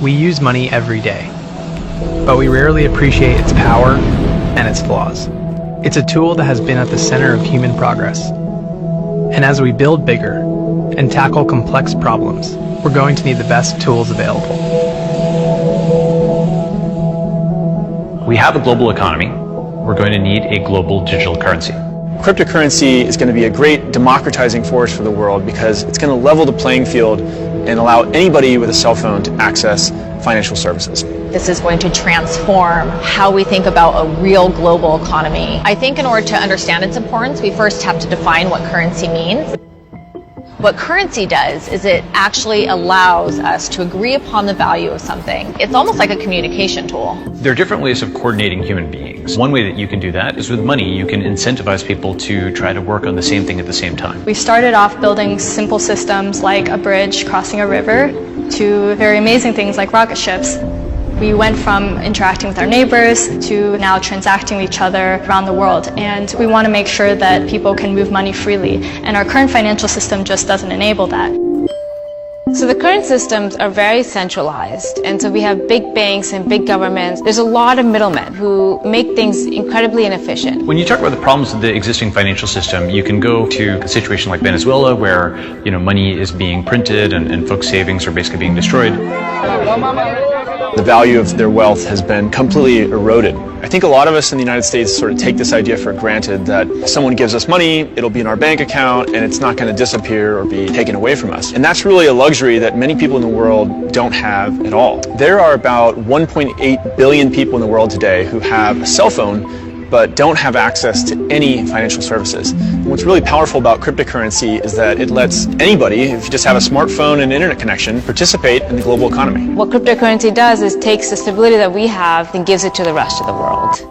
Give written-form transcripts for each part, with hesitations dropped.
We use money every day, but we rarely appreciate its power and its flaws. It's a tool that has been at the center of human progress. And as we build bigger and tackle complex problems, we're going to need the best tools available. We have a global economy. We're going to need a global digital currency. Cryptocurrency is going to be a great democratizing force for the world because it's going to level the playing field and allow anybody with a cell phone to access financial services. This is going to transform how we think about a real global economy. I think in order to understand its importance, we first have to define what currency means. What currency does is it actually allows us to agree upon the value of something. It's almost like a communication tool. There are different ways of coordinating human beings. One way that you can do that is with money. You can incentivize people to try to work on the same thing at the same time. We started off building simple systems like a bridge crossing a river to very amazing things like rocket ships. We went from interacting with our neighbors to now transacting with each other around the world. And we want to make sure that people can move money freely. And our current financial system just doesn't enable that. So the current systems are very centralized, and so we have big banks and big governments. There's a lot of middlemen who make things incredibly inefficient. When you talk about the problems of the existing financial system, you can go to a situation like Venezuela where money is being printed and folks' savings are basically being destroyed. The value of their wealth has been completely eroded. I think a lot of us in the United States sort of take this idea for granted that if someone gives us money, it'll be in our bank account and it's not going to disappear or be taken away from us. And that's really a luxury that many people in the world don't have at all. There are about 1.8 billion people in the world today who have a cell phone but don't have access to any financial services. And what's really powerful about cryptocurrency is that it lets anybody, if you just have a smartphone and internet connection, participate in the global economy. What cryptocurrency does is takes the stability that we have and gives it to the rest of the world.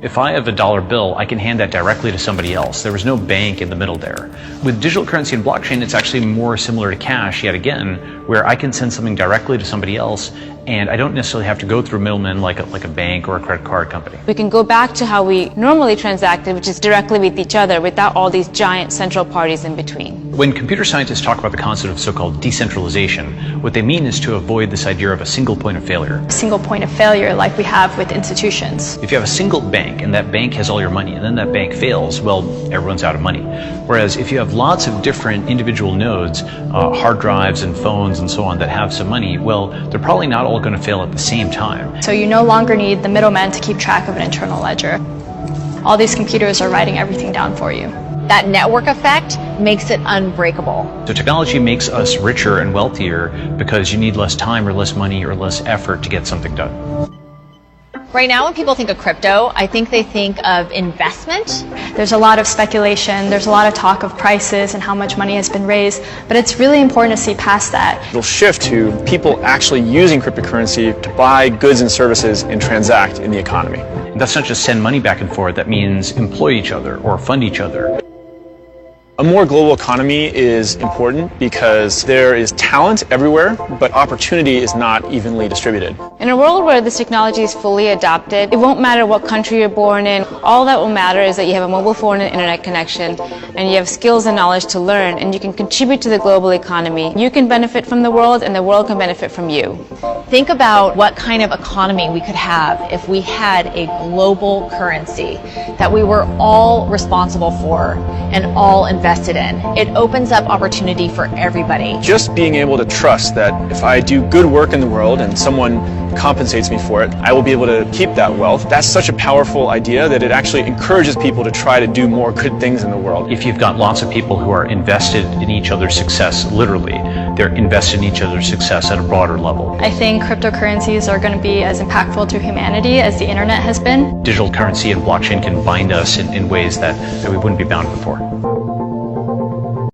If I have a dollar bill, I can hand that directly to somebody else. There was no bank in the middle there. With digital currency and blockchain, it's actually more similar to cash, yet again, where I can send something directly to somebody else, and I don't necessarily have to go through middlemen like a bank or a credit card company. We can go back to how we normally transacted, which is directly with each other without all these giant central parties in between. When computer scientists talk about the concept of so-called decentralization, what they mean is to avoid this idea of a single point of failure. A single point of failure like we have with institutions. If you have a single bank and that bank has all your money and then that bank fails, well, everyone's out of money. Whereas if you have lots of different individual nodes, hard drives and phones and so on that have some money, well, they're probably not all going to fail at the same time. So you no longer need the middleman to keep track of an internal ledger. All these computers are writing everything down for you. That network effect makes it unbreakable. So technology makes us richer and wealthier because you need less time or less money or less effort to get something done. Right now, when people think of crypto, I think they think of investment. There's a lot of speculation, there's a lot of talk of prices and how much money has been raised, but it's really important to see past that. It'll shift to people actually using cryptocurrency to buy goods and services and transact in the economy. And that's not just send money back and forth, that means employ each other or fund each other. A more global economy is important because there is talent everywhere, but opportunity is not evenly distributed. In a world where this technology is fully adopted, it won't matter what country you're born in. All that will matter is that you have a mobile phone and internet connection, and you have skills and knowledge to learn, and you can contribute to the global economy. You can benefit from the world, and the world can benefit from you. Think about what kind of economy we could have if we had a global currency that we were all responsible for and all invested in. It opens up opportunity for everybody. Just being able to trust that if I do good work in the world and someone compensates me for it, I will be able to keep that wealth. That's such a powerful idea that it actually encourages people to try to do more good things in the world. If you've got lots of people who are invested in each other's success, literally, they're invested in each other's success at a broader level. I think cryptocurrencies are going to be as impactful to humanity as the internet has been. Digital currency and blockchain can bind us in ways that we wouldn't be bound before.